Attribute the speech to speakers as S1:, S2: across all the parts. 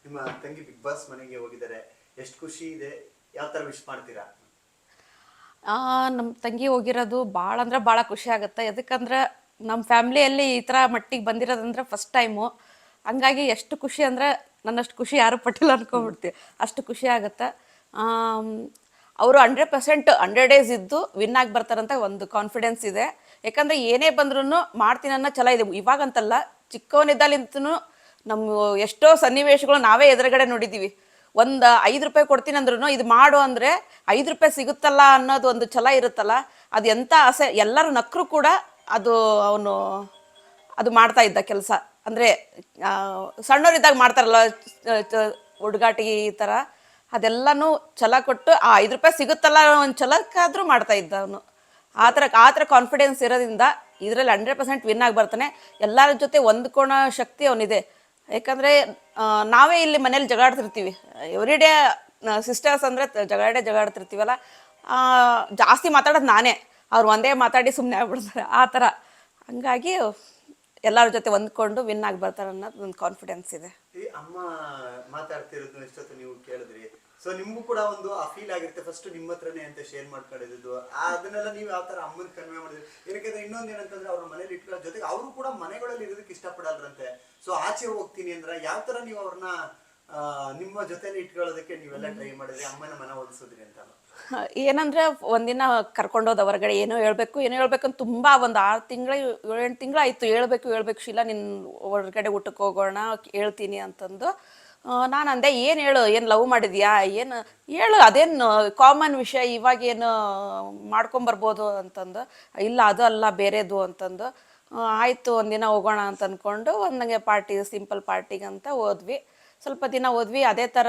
S1: ನಿಮ್ಮ ತಂಗಿ big boss ಮನೆಗೆ ಹೋಗಿದ್ದಾರೆ, ಎಷ್ಟು ಖುಷಿ ಇದೆ, ಯಾವ ತರ ವಿಶ್ ಮಾಡ್ತೀರಾ?
S2: ನಮ್ಮ ತಂಗಿ ಹೋಗಿರೋದು ಭಾಳ ಅಂದ್ರೆ ಭಾಳ ಖುಷಿ ಆಗುತ್ತೆ. ಯಾಕಂದ್ರೆ ನಮ್ಮ ಫ್ಯಾಮ್ಲಿಯಲ್ಲಿ ಈ ಥರ ಮಟ್ಟಿಗೆ ಬಂದಿರೋದಂದ್ರೆ ಫಸ್ಟ್ ಟೈಮು. ಹಂಗಾಗಿ ಎಷ್ಟು ಖುಷಿ ಅಂದರೆ ನನ್ನಷ್ಟು ಖುಷಿ ಯಾರೂ ಪಟ್ಟಿಲ್ಲ ಅನ್ಕೊಂಡ್ಬಿಡ್ತೀವಿ, ಅಷ್ಟು ಖುಷಿ ಆಗುತ್ತೆ. ಅವರು 100% 100 ಡೇಸ್ ಇದ್ದು ವಿನ್ ಆಗಿ ಬರ್ತಾರಂತ ಒಂದು ಕಾನ್ಫಿಡೆನ್ಸ್ ಇದೆ. ಯಾಕಂದರೆ ಏನೇ ಬಂದ್ರೂ ಮಾಡ್ತೀನಿ ಅನ್ನೋ ಛಲ ಇದೆ. ಇವಾಗಂತಲ್ಲ, ಚಿಕ್ಕವನಿದ್ದಾಲಿಂತನೂ ನಮ್ಮ ಎಷ್ಟೋ ಸನ್ನಿವೇಶಗಳು ನಾವೇ ಎದುರುಗಡೆ ನೋಡಿದ್ದೀವಿ. ಒಂದು 5 ರೂಪಾಯಿ ಕೊಡ್ತೀನಿ ಅಂದ್ರೂ ಇದು ಮಾಡು ಅಂದರೆ 5 ರೂಪಾಯಿ ಸಿಗುತ್ತಲ್ಲ ಅನ್ನೋದು ಒಂದು ಛಲ ಇರುತ್ತಲ್ಲ, ಅದು ಎಂಥ ಆಸೆ. ಎಲ್ಲರೂ ನಕ್ಕರು ಕೂಡ ಅದು ಅವನು ಅದು ಮಾಡ್ತಾ ಇದ್ದ ಕೆಲಸ. ಅಂದರೆ ಸಣ್ಣವರಿದ್ದಾಗ ಮಾಡ್ತಾರಲ್ಲ ಹುಡುಗಾಟಿ ಈ ಥರ, ಅದೆಲ್ಲನೂ ಛಲ ಕೊಟ್ಟು ಆ 5 ರೂಪಾಯಿ ಸಿಗುತ್ತಲ್ಲ ಒಂದು ಛಲಕ್ಕಾದರೂ ಮಾಡ್ತಾ ಇದ್ದ ಅವನು. ಆ ಥರ ಕಾನ್ಫಿಡೆನ್ಸ್ ಇರೋದ್ರಿಂದ ಇದರಲ್ಲಿ 100% ವಿನ್ ಆಗಿ ಬರ್ತಾನೆ. ಎಲ್ಲರ ಜೊತೆ ಹೊಂದ್ಕೊಳೋ ಶಕ್ತಿ ಅವನಿದೆ. ಯಾಕಂದರೆ ನಾವೇ ಇಲ್ಲಿ ಮನೇಲಿ ಜಗಾಡ್ತಿರ್ತೀವಿ ಎವ್ರಿ ಡೇ. ಸಿಸ್ಟರ್ಸ್ ಅಂದರೆ ಜಗಾಡ್ತಿರ್ತೀವಲ್ಲ, ಜಾಸ್ತಿ ಮಾತಾಡೋದು ನಾನೇ, ಅವ್ರು ಒಂದೇ ಮಾತಾಡಿ ಸುಮ್ಮನೆ ಆಗ್ಬಿಡ್ತಾರೆ ಆ ಥರ. ಹಂಗಾಗಿ ಎಲ್ಲರ ಜೊತೆ ಹೊಂದ್ಕೊಂಡು ವಿನ್ ಆಗಿ ಬರ್ತಾರೆ ಅನ್ನೋದು ಒಂದು ಕಾನ್ಫಿಡೆನ್ಸ್ ಇದೆ.
S1: ಈ ಅಮ್ಮ ಮಾತಾಡ್ತಿರೋದು ಎಷ್ಟೊತ್ತು ನೀವು ಕೇಳಿದ್ರಿ, ಸೊ ನಿಮ್ಗೂ ಕೂಡ ಒಂದು ಆ ಫೀಲ್ ಆಗಿರುತ್ತೆ, ಫಸ್ಟ್ ನಿಮ್ಮ ಹತ್ರನೇ ಅಂತ ಶೇರ್ ಮಾಡ್ಕೊಂಡಿದ್ದು. ಅದನ್ನೆಲ್ಲ ನೀವು ಯಾವ ತರ ಅಮ್ಮನ ಕನ್ವೆ ಮಾಡಿದ್ರಿ? ಏನಕ್ಕೆ ಇನ್ನೊಂದು ಏನಂತಂದ್ರೆ ಅವ್ರ ಮನೇಲಿ ಇಟ್ಕೊಳ್ಳೋ ಜೊತೆಗೆ ಅವರು ಕೂಡ ಮನೆಗಳಲ್ಲಿ ಇರೋದಕ್ಕೆ ಇಷ್ಟಪಡಲ್ರಂತೆ. ಸೊ ಆಚೆ ಹೋಗ್ತೀನಿ ಅಂದ್ರೆ ಯಾವ ತರ ನೀವು ಅವ್ರನ್ನ ನಿಮ್ಮ ಜೊತೆಲಿ ಇಟ್ಕೊಳ್ಳೋದಕ್ಕೆ ನೀವೆಲ್ಲ ಟ್ರೈ ಮಾಡಿದ್ರಿ, ಅಮ್ಮನ ಮನ ಒಲಿಸಿದ್ರಿ ಅಂತ?
S2: ಏನಂದ್ರೆ ಒಂದಿನ ಕರ್ಕೊಂಡೋದ ಹೊರಗಡೆ ಏನೋ ಹೇಳ್ಬೇಕಂತ ತುಂಬ ಒಂದು 6 ತಿಂಗಳು 7 ತಿಂಗಳು ಆಯಿತು. ಹೇಳ್ಬೇಕು ಶೀಲಾ, ನಿನ್ನ ಹೊರಗಡೆ ಊಟಕ್ಕೆ ಹೋಗೋಣ ಹೇಳ್ತೀನಿ ಅಂತಂದು. ನಾನು ಅಂದೆ, ಏನು ಹೇಳು, ಏನು ಲವ್ ಮಾಡಿದ್ಯಾ, ಏನು ಹೇಳು, ಅದೇನು ಕಾಮನ್ ವಿಷಯ, ಇವಾಗೇನು ಮಾಡ್ಕೊಂಬರ್ಬೋದು ಅಂತಂದು. ಇಲ್ಲ ಅದು ಅಲ್ಲ ಬೇರೆದು ಅಂತಂದು. ಆಯಿತು ಒಂದಿನ ಹೋಗೋಣ ಅಂತ ಅಂದ್ಕೊಂಡು ಒಂದಂಗೆ ಸಿಂಪಲ್ ಪಾರ್ಟಿಗಂತ ಹೋದ್ವಿ. ಸ್ವಲ್ಪ ದಿನ ಹೋದ್ವಿ. ಅದೇ ಥರ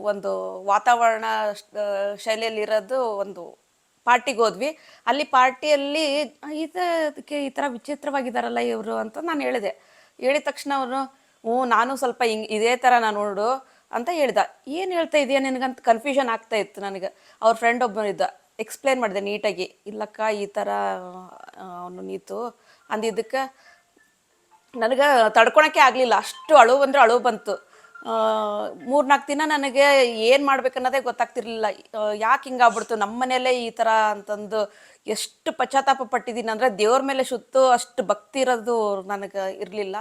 S2: ಒಂದು ವಾತಾವರಣ ಶೈಲಿಯಲ್ಲಿರೋದು ಒಂದು ಪಾರ್ಟಿಗೆ ಹೋದ್ವಿ. ಅಲ್ಲಿ ಪಾರ್ಟಿಯಲ್ಲಿ ಇದಕ್ಕೆ ಈ ಥರ ವಿಚಿತ್ರವಾಗಿದ್ದಾರಲ್ಲ ಇವರು ಅಂತ ನಾನು ಹೇಳಿದೆ. ಹೇಳಿದ ತಕ್ಷಣ ಅವರು, ನಾನು ಸ್ವಲ್ಪ ಇದೇ ಥರ ನಾನು ನೋಡು ಅಂತ ಹೇಳ್ದ. ಏನು ಹೇಳ್ತಾ ಇದೆಯಾ ನಿನಗಂತ ಕನ್ಫ್ಯೂಷನ್ ಆಗ್ತಾ ಇತ್ತು ನನಗೆ. ಅವ್ರ ಫ್ರೆಂಡ್ ಒಬ್ಬನಿದ್ದ, ಎಕ್ಸ್ಪ್ಲೇನ್ ಮಾಡಿದೆ ನೀಟಾಗಿ. ಇಲ್ಲಕ್ಕ ಈ ಥರ ಅವನು ನೀತು ಅಂದಿದ್ದಕ್ಕೆ ನನಗೆ ತಡ್ಕೊಳಕ್ಕೆ ಆಗಲಿಲ್ಲ. ಅಷ್ಟು ಅಳು ಬಂತು. 3-4 ದಿನ ನನಗೆ ಏನು ಮಾಡ್ಬೇಕನ್ನೋದೇ ಗೊತ್ತಾಗ್ತಿರ್ಲಿಲ್ಲ. ಯಾಕೆ ಹಿಂಗಾಗ್ಬಿಡ್ತು ನಮ್ಮ ಮನೆಯಲ್ಲೇ ಈ ಥರ ಅಂತಂದು ಎಷ್ಟು ಪಶ್ಚಾತ್ತಾಪ ಪಟ್ಟಿದ್ದೀನಿ ಅಂದರೆ, ದೇವ್ರ ಮೇಲೆ ಅಷ್ಟು ಭಕ್ತಿ ಇರೋದು ನನಗೆ ಇರಲಿಲ್ಲ.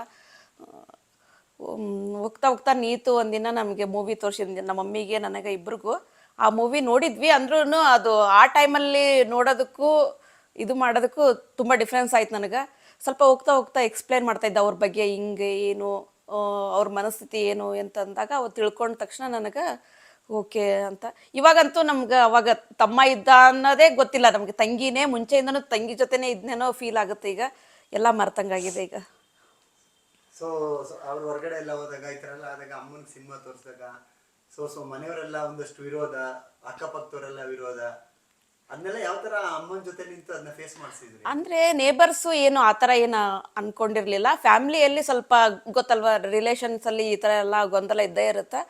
S2: ಹೋಗ್ತಾ ನೀತು ಒಂದಿನ ನಮಗೆ ಮೂವಿ ತೋರಿಸಿದ್ದೆ, ನಮ್ಮ ಮಮ್ಮಿಗೆ ನನಗೆ ಇಬ್ರಿಗೂ. ಆ ಮೂವಿ ನೋಡಿದ್ವಿ. ಅಂದ್ರೂ ಅದು ಆ ಟೈಮಲ್ಲಿ ನೋಡೋದಕ್ಕೂ ಇದು ಮಾಡೋದಕ್ಕೂ ತುಂಬ ಡಿಫ್ರೆನ್ಸ್ ಆಯ್ತು ನನಗೆ. ಸ್ವಲ್ಪ ಹೋಗ್ತಾ ಎಕ್ಸ್ಪ್ಲೇನ್ ಮಾಡ್ತಾಯಿದ್ದ ಅವ್ರ ಬಗ್ಗೆ, ಹಿಂಗೆ ಏನು ಅವ್ರ ಮನಸ್ಥಿತಿ ಏನು ಅಂತಂದಾಗ ಅವ್ರು ತಿಳ್ಕೊಂಡ ತಕ್ಷಣ ನನಗೆ ಓಕೆ ಅಂತ. ಇವಾಗಂತೂ ನಮ್ಗೆ ಅವಾಗ ತಮ್ಮ ಇದ್ದ ಅನ್ನೋದೇ ಗೊತ್ತಿಲ್ಲ ನಮಗೆ. ತಂಗಿನೇ ಮುಂಚೆಯಿಂದನೂ ತಂಗಿ ಜೊತೆನೇ ಇದ್ನೇನೋ ಫೀಲ್ ಆಗುತ್ತೆ. ಈಗ ಎಲ್ಲ ಮರ್ತಂಗಾಗಿದೆ ಈಗ.
S1: ಸೊ ಅವ್ರು ಹೊರಗಡೆ ಎಲ್ಲ ಹೋದಾಗ ಈ ತರ ಎಲ್ಲ ಆದಾಗ, ಅಮ್ಮನ ಸಿನಿಮಾ ತೋರಿಸಿದಾಗ ಸೊ ಮನೆಯವರೆಲ್ಲ ಒಂದಷ್ಟು ವಿರೋಧ, ಅಕ್ಕಪಕ್ಕದವರೆಲ್ಲ ವಿರೋಧ, ಅದನ್ನೆಲ್ಲ ಯಾವ ತರ ಅಮ್ಮನ ಜೊತೆ ನಿಂತು ಅದನ್ನ ಫೇಸ್ ಮಾಡಿಸಿದ್ರಿ?
S2: ಅಂದರೆ ನೇಬರ್ಸು ಏನು ಆ ಥರ ಏನು ಅಂದ್ಕೊಂಡಿರಲಿಲ್ಲ. ಫ್ಯಾಮ್ಲಿಯಲ್ಲಿ ಸ್ವಲ್ಪ ಗೊತ್ತಲ್ವ, ರಿಲೇಷನ್ಸಲ್ಲಿ ಈ ಥರ ಎಲ್ಲ ಗೊಂದಲ ಇದ್ದೇ ಇರುತ್ತೆ.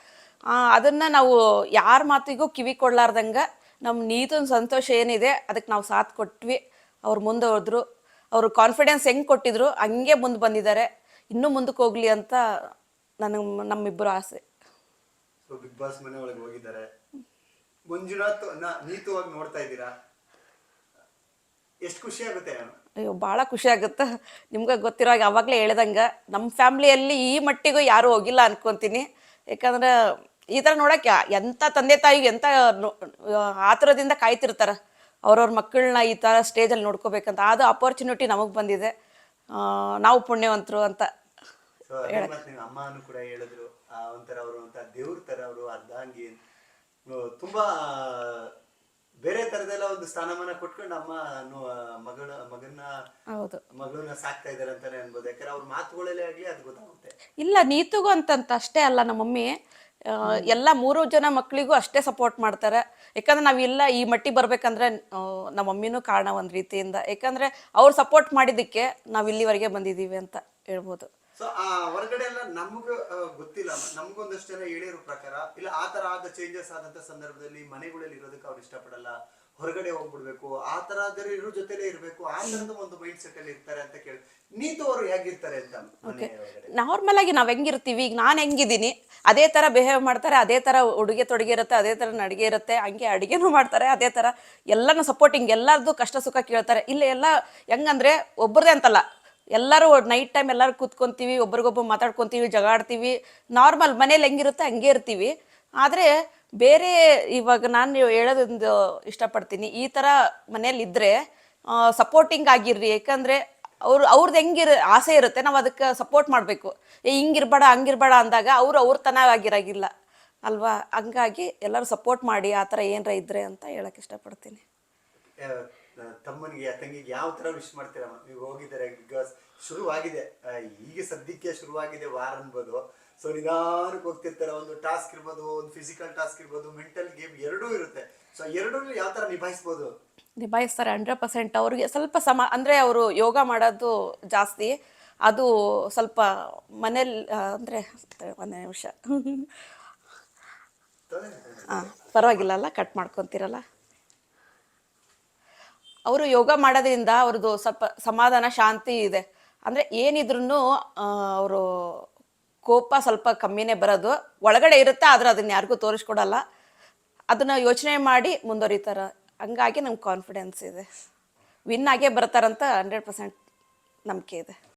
S2: ಅದನ್ನು ನಾವು ಯಾರ ಮಾತಿಗೂ ಕಿವಿ ಕೊಡ್ಲಾರ್ದಂಗೆ ನಮ್ಮ ನೀತಿನ ಸಂತೋಷ ಏನಿದೆ ಅದಕ್ಕೆ ನಾವು ಸಾಥ್ ಕೊಟ್ವಿ. ಅವ್ರು ಮುಂದೆ ಹೋದ್ರು. ಅವರು ಕಾನ್ಫಿಡೆನ್ಸ್ ಹೆಂಗೆ ಕೊಟ್ಟಿದ್ರು ಹಂಗೆ ಮುಂದೆ ಬಂದಿದ್ದಾರೆ. ಇನ್ನೂ ಮುಂದಕ್ಕೆ ಹೋಗ್ಲಿ ಅಂತ ನಮ್ಮಿಬ್ಬರು ಆಸೆ.
S1: ಸೊ ಬಿಗ್ ಬಾಸ್ ಮನೆ ಒಳಗೆ ಹೋಗಿದ್ದಾರೆ, ಮಂಜುನಾಥ್ ನೀತುವಾಗಿ ನೋಡ್ತಾ ಇದ್ದೀರಾ, ಎಷ್ಟು ಖುಷಿ ಆಗುತ್ತೆ?
S2: ಅಯ್ಯೋ ಭಾಳ ಖುಷಿ ಆಗುತ್ತೆ. ನಿಮ್ಗೆ ಗೊತ್ತಿರೋ ಯಾವಾಗಲೇ ಹೇಳ್ದಂಗೆ ನಮ್ಮ ಫ್ಯಾಮ್ಲಿಯಲ್ಲಿ ಈ ಮಟ್ಟಿಗೂ ಯಾರೂ ಹೋಗಿಲ್ಲ ಅನ್ಕೊತೀನಿ. ಯಾಕಂದ್ರೆ ಈ ಥರ ನೋಡೋಕ್ಕೆ ಎಂಥ ತಂದೆ ತಾಯಿಗೆ ಎಂಥ ಆತುರದಿಂದ ಕಾಯ್ತಿರ್ತಾರೆ ಅವ್ರವ್ರ ಮಕ್ಕಳನ್ನ ಈ ಥರ ಸ್ಟೇಜಲ್ಲಿ ನೋಡ್ಕೋಬೇಕಂತ. ಅದು ಅಪರ್ಚುನಿಟಿ ನಮಗೆ ಬಂದಿದೆ, ನಾವು ಪುಣ್ಯವಂತರು ಅಂತ
S1: ಹೇಳಕ್ಕೆ. ಅಮ್ಮನೂ ಕೂಡ ಹೇಳಿದ್ರು, ಒಂಥರ ಅವರು ಅಂತ ದೇವ್ರ ಥರ ಅವರು, ಅರ್ಧಾಂಗಿ, ತುಂಬಾ ಬೇರೆ ತರದೆಲ್ಲ ಒಂದು ಸ್ಥಾನಮಾನ ಕೊಟ್ಕೊಂಡು ಅಮ್ಮ ಮಗಳನ್ನ ಸಾಕ್ತಾ ಇದಾರೆ ಅಂತಾನೆ ಅನ್ಬೋದು. ಯಾಕಂದ್ರೆ ಅವ್ರ ಮಾತುಗಳಲ್ಲೇ ಆಗ್ಲಿ ಅದು ಗೊತ್ತಾಗುತ್ತೆ.
S2: ಇಲ್ಲ, ನೀತಿಗೂ ಅಂತಂತ ಅಷ್ಟೇ ಅಲ್ಲ, ನಮ್ಮ ಮಮ್ಮಿ ಎಲ್ಲ 3 ಜನ ಮಕ್ಕಳಿಗೂ ಅಷ್ಟೇ ಸಪೋರ್ಟ್ ಮಾಡ್ತಾರೆ. ಯಾಕಂದ್ರೆ ನಾವಿಲ್ಲ ಈ ಮಟ್ಟಿಗೆ ಬರ್ಬೇಕಂದ್ರೆ ನಮ್ಮ ಮಮ್ಮಿನೂ ಕಾರಣ ಒಂದು ರೀತಿಯಿಂದ. ಯಾಕಂದ್ರೆ ಅವ್ರು ಸಪೋರ್ಟ್ ಮಾಡಿದ್ದಕ್ಕೆ ನಾವು ಇಲ್ಲಿವರೆಗೆ ಬಂದಿದ್ದೀವಿ ಅಂತ ಹೇಳ್ಬೋದು.
S1: ಸೊ ಆ ಹೊರಗಡೆ ಎಲ್ಲ ನಮ್ಗೆ ಗೊತ್ತಿಲ್ಲ, ನಮ್ಗೊಂದಷ್ಟು ಜನ ಹೇಳಿರೋ ಪ್ರಕಾರ ಇಲ್ಲ ಆ ತರ ಆದ ಚೇಂಜಸ್ ಆದಂತ ಸಂದರ್ಭದಲ್ಲಿ ಮನೆಗಳಲ್ಲಿ ಇರೋದಕ್ಕೆ ಅವ್ರು ಇಷ್ಟಪಡಲ್ಲ, ಹೊರಗಡೆ ಹೋಗ್ಬಿಡ್ಬೇಕು ಆ ತರ ಇರೋ ಜೊತೆಲೇ ಇರ್ಬೇಕು ಆ ತರದ ಒಂದು ಮೈಂಡ್ ಸೆಟ್ ಅಲ್ಲಿ ಇರ್ತಾರೆ ಅಂತ ಕೇಳಿ ನೀತು ಅವರು ಹೇಗಿರ್ತಾರೆ ಅಂತ ಮನೆ ಒಳಗಡೆ?
S2: ನಾರ್ಮಲ್ ಆಗಿ ನಾವು ಹೆಂಗಿರ್ತೀವಿ, ಈಗ ನಾನು ಹೆಂಗಿದ್ದೀನಿ ಅದೇ ಥರ ಬಿಹೇವ್ ಮಾಡ್ತಾರೆ, ಅದೇ ಥರ ಉಡುಗೆ ತೊಡುಗೆ ಇರುತ್ತೆ, ಅದೇ ಥರ ನಡಿಗೆ ಇರುತ್ತೆ, ಹಂಗೆ ಅಡುಗೆನೂ ಮಾಡ್ತಾರೆ ಅದೇ ಥರ, ಎಲ್ಲನೂ ಸಪೋರ್ಟಿಂಗ್, ಎಲ್ಲರದ್ದು ಕಷ್ಟ ಸುಖ ಕೇಳ್ತಾರೆ. ಇಲ್ಲ ಎಲ್ಲ ಹೆಂಗಂದ್ರೆ ಒಬ್ಬರದೇ ಅಂತಲ್ಲ, ಎಲ್ಲರೂ ನೈಟ್ ಟೈಮ್ ಎಲ್ಲರೂ ಕೂತ್ಕೊಂತೀವಿ, ಒಬ್ರಿಗೊಬ್ಬರು ಮಾತಾಡ್ಕೊತೀವಿ, ಜಗಾಡ್ತೀವಿ, ನಾರ್ಮಲ್ ಮನೇಲಿ ಹೆಂಗಿರುತ್ತೆ ಹಂಗೆ ಇರ್ತೀವಿ. ಆದರೆ ಬೇರೆ ಇವಾಗ ನಾನು ಹೇಳೋದೊಂದು ಇಷ್ಟಪಡ್ತೀನಿ, ಈ ಥರ ಮನೇಲಿ ಇದ್ದರೆ ಸಪೋರ್ಟಿಂಗ್ ಆಗಿರ್ರಿ. ಯಾಕಂದರೆ ಅವ್ರದ್ದು ಆಸೆ ಇರುತ್ತೆ, ನಾವು ಅದಕ್ಕೆ ಸಪೋರ್ಟ್ ಮಾಡಬೇಕು. ಹಿಂಗಿರ್ಬೇಡ ಹಂಗಿರ್ಬೇಡ ಅಂದಾಗ ಅವ್ರ ತನ ಆಗಿರಾಗಿಲ್ಲ ಅಲ್ವಾ. ಹಂಗಾಗಿ ಎಲ್ಲರೂ ಸಪೋರ್ಟ್ ಮಾಡಿ ಆ ಥರ ಏನರ ಇದ್ರೆ ಅಂತ ಹೇಳಕ್ಕೆ ಇಷ್ಟಪಡ್ತೀನಿ.
S1: ತಮ್ಮನಿಗೆ ತಂಗಿಗೆ ಯಾವ ತರ ವಿಶ್ ಮಾಡ್ತೀರಾ? ನೀವು ಹೋಗಿದ್ದಾರೆ ಬಿಗ್ ಬಾಸ್ ಶುರುವಾಗಿದೆ, ಈಗ ಸದ್ಯಕ್ಕೆ ಶುರುವಾಗಿದೆ ವಾರ ಅನ್ಬೋದು. ಸೊ ನಿಧಾನಕ್ಕೆ ಹೋಗ್ತಿರ್ತಾರೆ, ಒಂದು ಟಾಸ್ಕ್ ಇರ್ಬೋದು, ಒಂದು ಫಿಸಿಕಲ್ ಟಾಸ್ಕ್ ಇರ್ಬೋದು, ಮೆಂಟಲ್ ಗೇಮ್ ಎರಡೂ ಇರುತ್ತೆ. ಸೊ ಎರಡೂ ಯಾವ ತರ ನಿಭಾಯಿಸ್ಬೋದು?
S2: ನಿಭಾಯಿಸ್ತಾರೆ 100%. ಅವ್ರಿಗೆ ಸ್ವಲ್ಪ ಅಂದರೆ ಅವರು ಯೋಗ ಮಾಡೋದು ಜಾಸ್ತಿ, ಅದು ಸ್ವಲ್ಪ ಮನೇಲಿ ಅಂದರೆ ಒಂದೇ ನಿಮಿಷ ಹಾಂ ಪರವಾಗಿಲ್ಲ ಅಲ್ಲ, ಕಟ್ ಮಾಡ್ಕೊತೀರಲ್ಲ. ಅವರು ಯೋಗ ಮಾಡೋದ್ರಿಂದ ಅವ್ರದ್ದು ಸ್ವಲ್ಪ ಸಮಾಧಾನ ಶಾಂತಿ ಇದೆ. ಅಂದರೆ ಏನಿದ್ರು ಅವರು ಕೋಪ ಸ್ವಲ್ಪ ಕಮ್ಮಿನೇ ಬರೋದು, ಒಳಗಡೆ ಇರುತ್ತೆ ಆದರೆ ಅದನ್ನ ಯಾರಿಗೂ ತೋರಿಸ್ಕೊಡಲ್ಲ, ಅದನ್ನು ಯೋಚನೆ ಮಾಡಿ ಮುಂದುವರಿತಾರೆ. ಹಂಗಾಗಿ ನಮ್ಗೆ ಕಾನ್ಫಿಡೆನ್ಸ್ ಇದೆ, ವಿನ್ ಆಗೇ ಬರ್ತಾರಂತ 100% ನಂಬಿಕೆ ಇದೆ.